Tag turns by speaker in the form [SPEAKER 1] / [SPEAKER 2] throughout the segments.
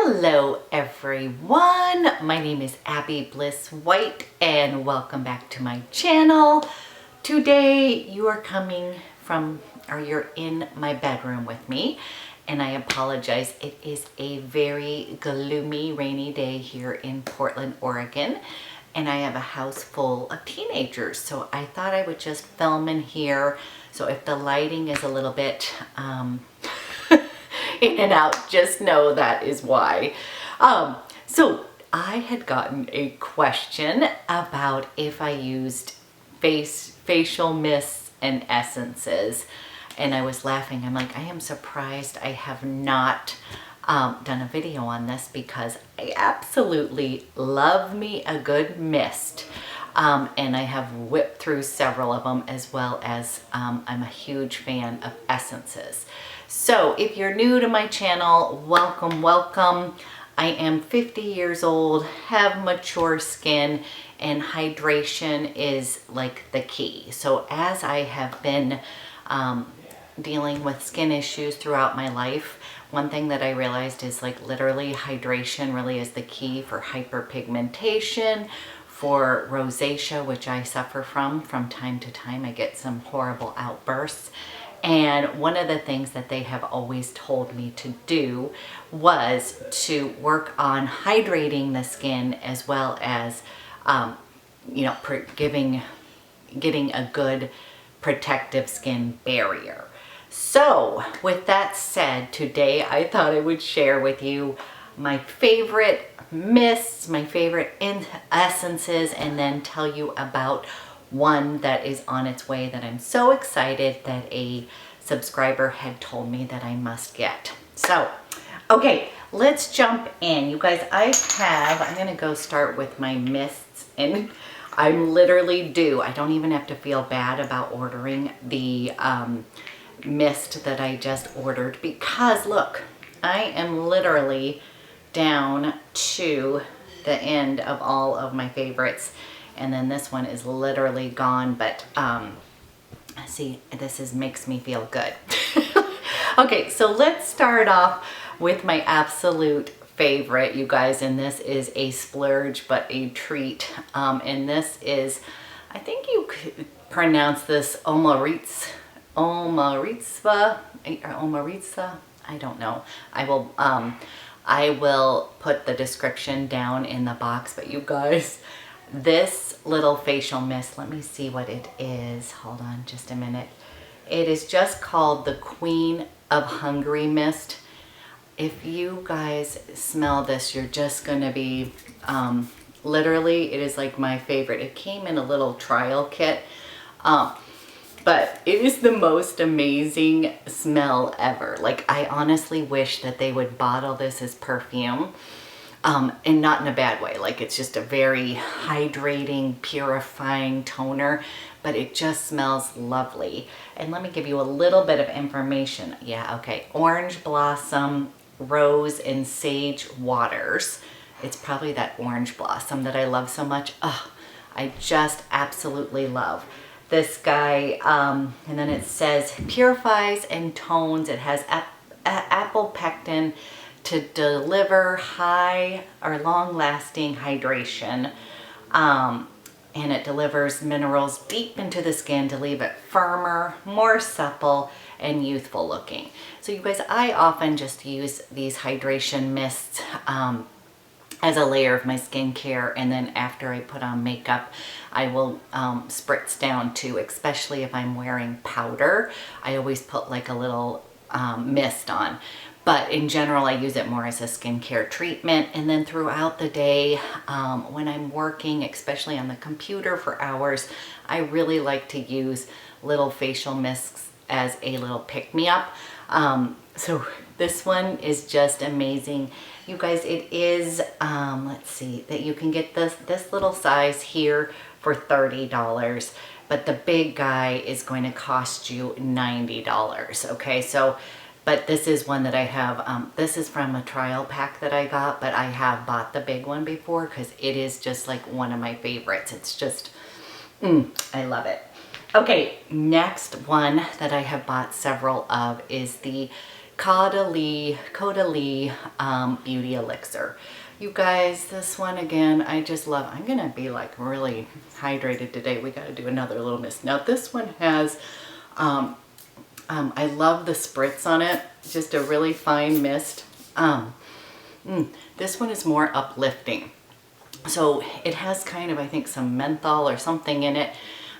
[SPEAKER 1] Hello everyone, my name is Abby Bliss White and welcome back to my channel. Today you are coming from, or you're in my bedroom with me, and I apologize, it is a very gloomy rainy day here in Portland, Oregon, and I have a house full of teenagers, so I thought I would just film in here. So if the lighting is a little bit in and out, just know that is why. So I had gotten a question about if I used facial mists and essences, and I was laughing. I'm like, I am surprised I have not done a video on this because I absolutely love me a good mist. And I have whipped through several of them, as well as I'm a huge fan of essences. So if you're new to my channel, welcome, welcome. I am 50 years old, have mature skin, and hydration is like the key. So as I have been dealing with skin issues throughout my life, one thing that I realized is like literally hydration really is the key for hyperpigmentation, for rosacea, which I suffer from time to time. I get some horrible outbursts. And one of the things that they have always told me to do was to work on hydrating the skin, as well as, you know, getting a good protective skin barrier. So with that said, today I thought I would share with you my favorite mists, my favorite essences, and then tell you about one that is on its way that I'm so excited that a subscriber had told me that I must get. So, okay, let's jump in. You guys, I'm gonna go start with my mists, and I'm literally due. I don't even have to feel bad about ordering the mist that I just ordered, because look, I am literally down to the end of all of my favorites, and then this one is literally gone, but see, this makes me feel good. Okay, so let's start off with my absolute favorite, you guys, and this is a splurge but a treat, and this is, I think you could pronounce this OMOROVICZA, I don't know. I will put the description down in the box, but you guys, this little facial mist, let me see what it is. Hold on just a minute. It is just called the Queen of Hungary Mist. If you guys smell this, you're just gonna be, literally, it is like my favorite. It came in a little trial kit. But it is the most amazing smell ever. Like, I honestly wish that they would bottle this as perfume, and not in a bad way. Like, it's just a very hydrating, purifying toner, but it just smells lovely. And let me give you a little bit of information. Yeah, okay. Orange blossom, rose, and sage waters. It's probably that orange blossom that I love so much. Oh, I just absolutely love this guy. And then it says purifies and tones. It has apple pectin to deliver high or long-lasting hydration, and it delivers minerals deep into the skin to leave it firmer, more supple, and youthful looking. So you guys, I often just use these hydration mists as a layer of my skincare, and then after I put on makeup, I will spritz down too, especially if I'm wearing powder. I always put like a little mist on. But in general, I use it more as a skincare treatment. And then throughout the day, when I'm working, especially on the computer for hours, I really like to use little facial mists as a little pick-me-up. So this one is just amazing. You guys, it is, let's see, that you can get this little size here for $30. But the big guy is going to cost you $90, okay? So, but this is one that I have, this is from a trial pack that I got, but I have bought the big one before because it is just like one of my favorites. It's just, I love it. Okay, next one that I have bought several of is the Caudalie Beauty Elixir. You guys, this one again, I just love. I'm gonna be like really hydrated today. We gotta do another little mist. Now this one has, I love the spritz on it. Just a really fine mist. This one is more uplifting. So it has kind of, I think, some menthol or something in it.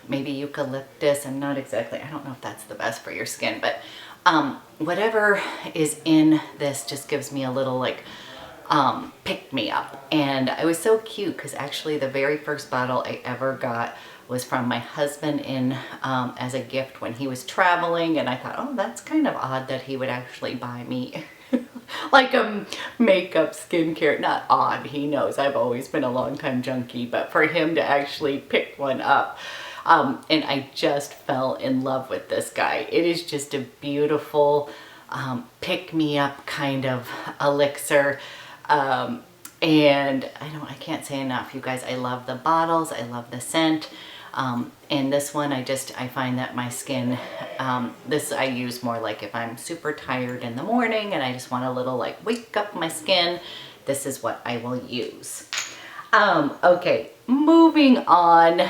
[SPEAKER 1] Maybe eucalyptus. I'm not exactly, I don't know if that's the best for your skin, but whatever is in this just gives me a little like pick me up. And it was so cute because actually the very first bottle I ever got was from my husband in as a gift when he was traveling, and I thought, oh, that's kind of odd that he would actually buy me like a makeup, skincare. Not odd, he knows I've always been a long time junkie, but for him to actually pick one up, and I just fell in love with this guy. It is just a beautiful pick me up kind of elixir. And I can't say enough, you guys. I love the bottles, I love the scent. And this one, I find that my skin, this I use more like if I'm super tired in the morning and I just want a little like wake up my skin, this is what I will use. Okay, moving on.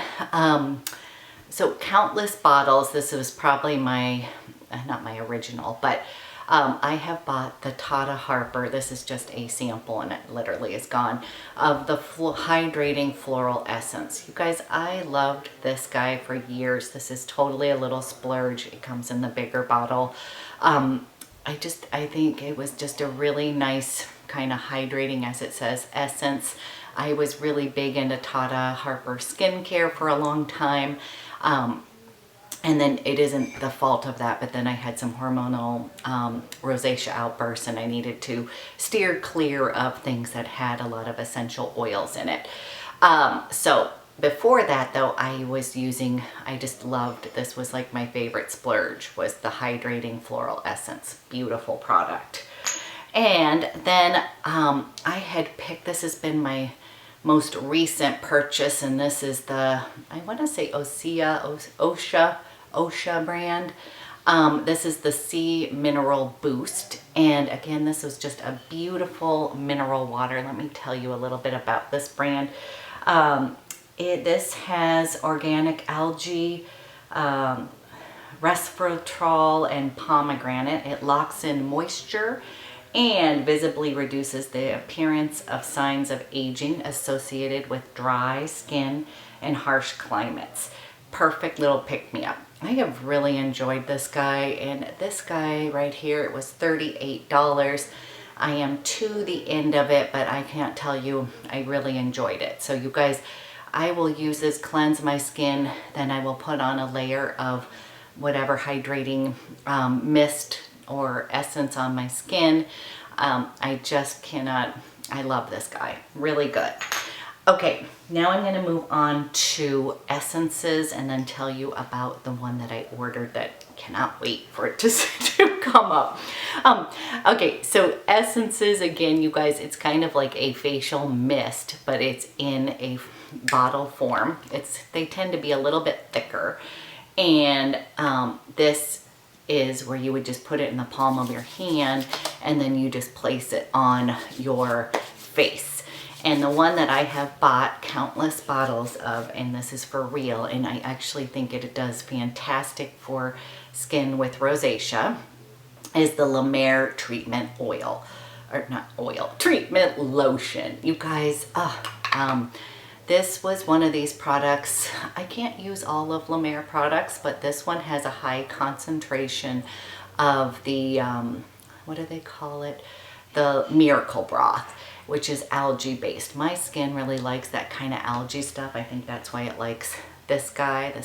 [SPEAKER 1] So countless bottles, this was probably my, not my original, but I have bought the Tata Harper. This is just a sample and it literally is gone, of the Hydrating Floral Essence. You guys, I loved this guy for years. This is totally a little splurge. It comes in the bigger bottle. I think it was just a really nice kind of hydrating, as it says, essence. I was really big into Tata Harper skincare for a long time. And then it isn't the fault of that, but then I had some hormonal rosacea outbursts and I needed to steer clear of things that had a lot of essential oils in it. So before that though, I just loved, this was like my favorite splurge, was the Hydrating Floral Essence. Beautiful product. And then I had picked, this has been my most recent purchase, and this is the, I want to say osya brand. This is the Sea Mineral Boost, and again, this was just a beautiful mineral water. Let me tell you a little bit about this brand. This has organic algae, resveratrol, and pomegranate. It locks in moisture and visibly reduces the appearance of signs of aging associated with dry skin and harsh climates. Perfect little pick-me-up. I have really enjoyed this guy, and this guy right here, it was $38. I am to the end of it, but I can't tell you, I really enjoyed it. So you guys, I will use this, cleanse my skin, then I will put on a layer of whatever hydrating mist or essence on my skin. I just cannot, I love this guy, really good. Okay, now I'm going to move on to essences and then tell you about the one that I ordered that cannot wait for it to come up. Okay, so essences, again, you guys, it's kind of like a facial mist, but it's in a bottle form. They tend to be a little bit thicker, and this is where you would just put it in the palm of your hand and then you just place it on your face. And the one that I have bought countless bottles of, and this is for real, and I actually think it does fantastic for skin with rosacea, is the Illuminate treatment oil, or not oil, treatment lotion. You guys, this was one of these products. I can't use all of Illuminate products, but this one has a high concentration of the, what do they call it? The miracle broth, which is algae based. My skin really likes that kind of algae stuff. I think that's why it likes this guy, the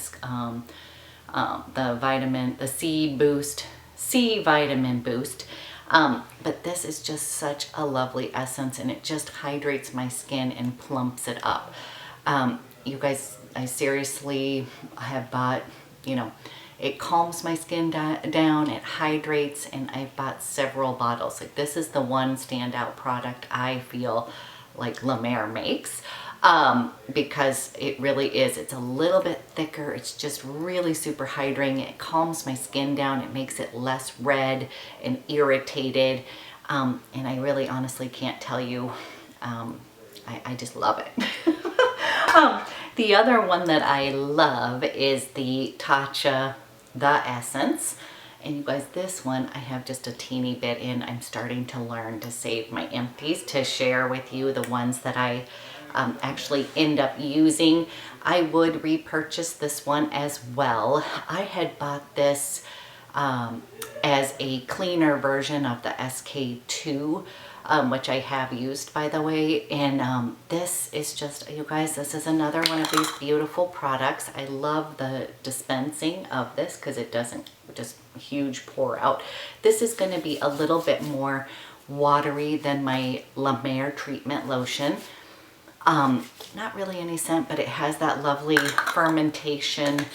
[SPEAKER 1] C vitamin boost. But this is just such a lovely essence, and it just hydrates my skin and plumps it up. You guys, I seriously have bought, it calms my skin down, it hydrates, and I've bought several bottles. Like, this is the one standout product I feel like La Mer makes. because it really is. It's a little bit thicker. It's just really super hydrating. It calms my skin down. It makes it less red and irritated. And I really honestly can't tell you, I just love it. The other one that I love is the Tatcha, the Essence. And you guys, this one I have just a teeny bit in. I'm starting to learn to save my empties to share with you the ones that I actually end up using. I would repurchase this one as well. I had bought this as a cleaner version of the SK2, which I have used, by the way. And this is just, you guys, this is another one of these beautiful products. I love the dispensing of this because it doesn't just huge pour out. This is going to be a little bit more watery than my La Mer treatment lotion. Not really any scent, but it has that lovely fermentation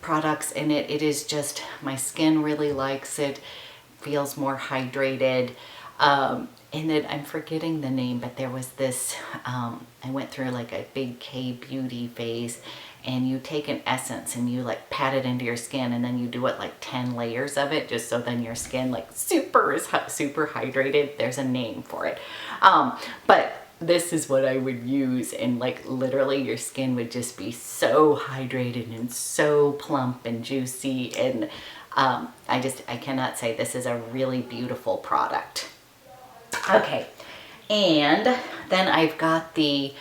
[SPEAKER 1] products in it. It is just, my skin really likes it, feels more hydrated. And then I'm forgetting the name, but there was this, I went through like a big K beauty phase, and you take an essence and you like pat it into your skin, and then you do it like 10 layers of it, just so then your skin like super hydrated. There's a name for it. But this is what I would use, and like literally your skin would just be so hydrated and so plump and juicy. And I cannot say, this is a really beautiful product. Okay, and then I've got the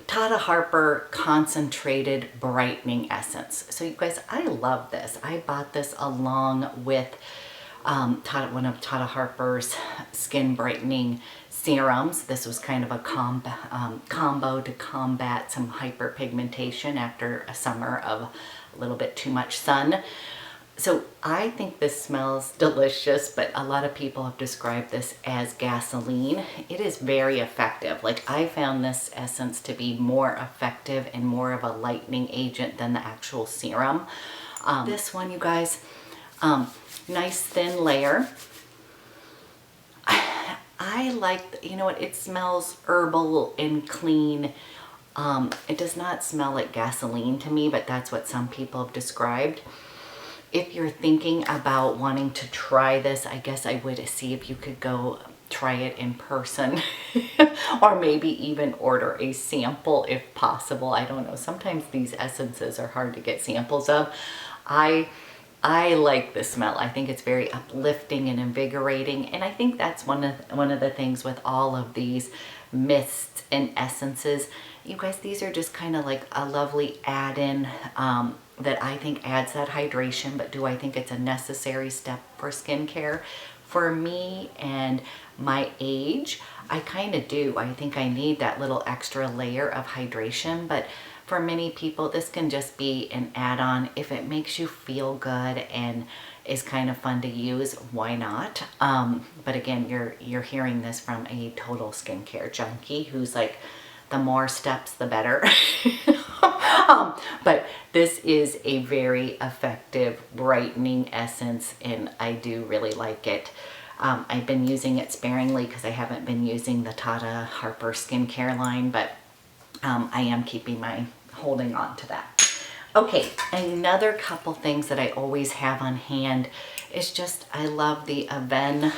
[SPEAKER 1] Tata Harper Concentrated Brightening Essence. So you guys, I love this. I bought this along with one of Tata Harper's skin brightening serums. This was kind of a combo to combat some hyperpigmentation after a summer of a little bit too much sun. So I think this smells delicious, but a lot of people have described this as gasoline. It is very effective. Like, I found this essence to be more effective and more of a lightening agent than the actual serum. This one, you guys, nice thin layer. I like, you know what, it smells herbal and clean. It does not smell like gasoline to me, but that's what some people have described. If you're thinking about wanting to try this, I guess I would see if you could go try it in person or maybe even order a sample if possible. I don't know. Sometimes these essences are hard to get samples of. I like the smell. I think it's very uplifting and invigorating, and I think that's one of the things with all of these mists and essences. You guys, these are just kind of like a lovely add-in that I think adds that hydration, but do I think it's a necessary step for skincare? For me and my age, I kind of do. I think I need that little extra layer of hydration, but for many people, this can just be an add-on. If it makes you feel good and is kind of fun to use, why not? But again, you're hearing this from a total skincare junkie who's like, the more steps, the better. But this is a very effective brightening essence, and I do really like it. I've been using it sparingly because I haven't been using the Tata Harper skincare line, but I am holding on to that. Okay, another couple things that I always have on hand is just, I love the Avene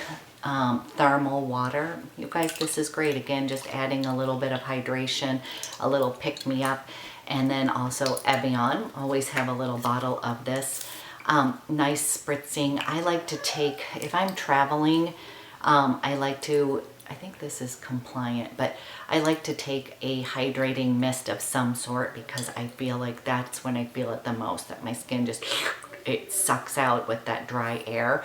[SPEAKER 1] thermal water. You guys, this is great. Again, just adding a little bit of hydration, a little pick-me-up, and then also Evian. Always have a little bottle of this. Nice spritzing. I like to take, if I'm traveling, I like to, I think this is compliant, but I like to take a hydrating mist of some sort because I feel like that's when I feel it the most, that my skin just, it sucks out with that dry air.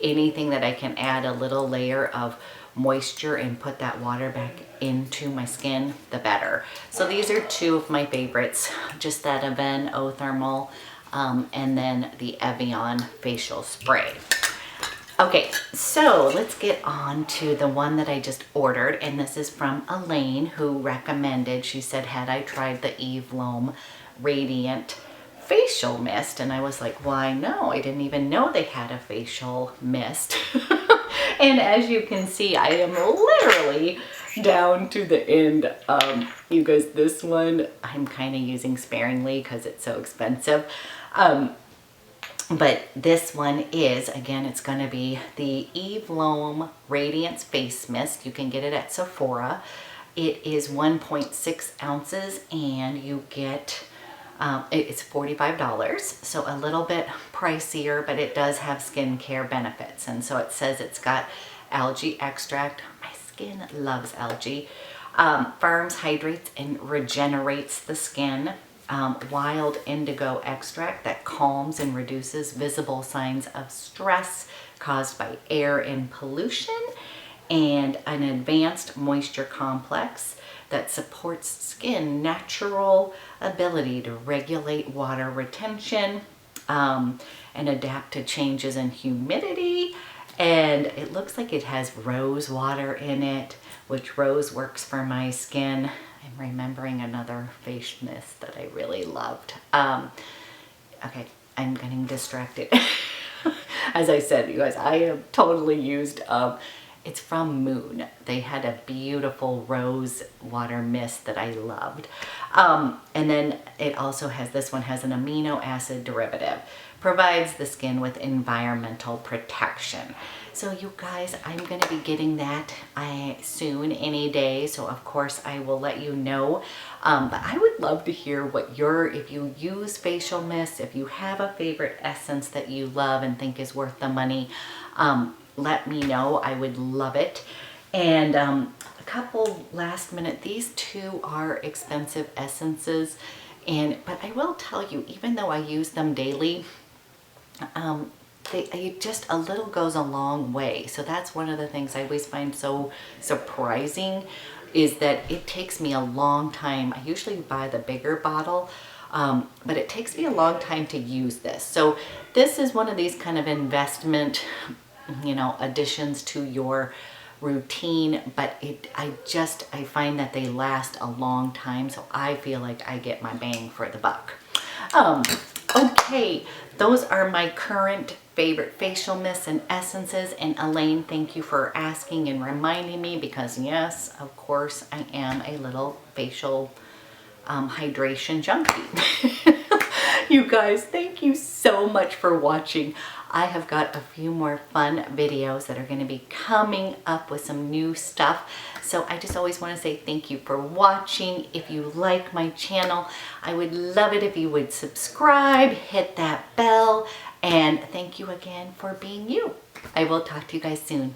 [SPEAKER 1] Anything that I can add a little layer of moisture and put that water back into my skin, the better. So these are two of my favorites, just that Avene Eau Thermal and then the Evian facial spray. Okay, so let's get on to the one that I just ordered, and this is from Elaine, who recommended, she said, had I tried the Eve Lom Radiant facial mist? And I was like, why no, I didn't even know they had a facial mist. And as you can see, I am literally down to the end. You guys, this one I'm kind of using sparingly because it's so expensive. But this one is, again, it's going to be the Eve Lom Radiance Face Mist. You can get it at Sephora. It is 1.6 ounces and you get, it's $45. So a little bit pricier, but it does have skincare benefits. And so it says it's got algae extract. My skin loves algae. Firms, hydrates, and regenerates the skin. Wild indigo extract that calms and reduces visible signs of stress caused by air and pollution, and an advanced moisture complex that supports skin natural ability to regulate water retention and adapt to changes in humidity. And it looks like it has rose water in it, which rose works for my skin. I'm remembering another face mist that I really loved. Okay, I'm getting distracted. As I said, you guys, I have totally used, it's from Moon. They had a beautiful rose water mist that I loved. And then it also has, this one has an amino acid derivative. Provides the skin with environmental protection. So you guys, I'm going to be getting that soon, any day. So of course I will let you know. But I would love to hear what if you use facial mist, if you have a favorite essence that you love and think is worth the money, let me know. I would love it. And a couple last minute, these two are expensive essences. But I will tell you, even though I use them daily, just a little goes a long way. So that's one of the things I always find so surprising, is that it takes me a long time. I usually buy the bigger bottle, but it takes me a long time to use this. So this is one of these kind of investment, additions to your routine, but I find that they last a long time. So I feel like I get my bang for the buck. Okay, those are my current favorite facial mists and essences. And Elaine, thank you for asking and reminding me, because yes, of course, I am a little facial hydration junkie. You guys, thank you so much for watching. I have got a few more fun videos that are going to be coming up with some new stuff. So I just always want to say thank you for watching. If you like my channel, I would love it if you would subscribe, hit that bell, and thank you again for being you. I will talk to you guys soon.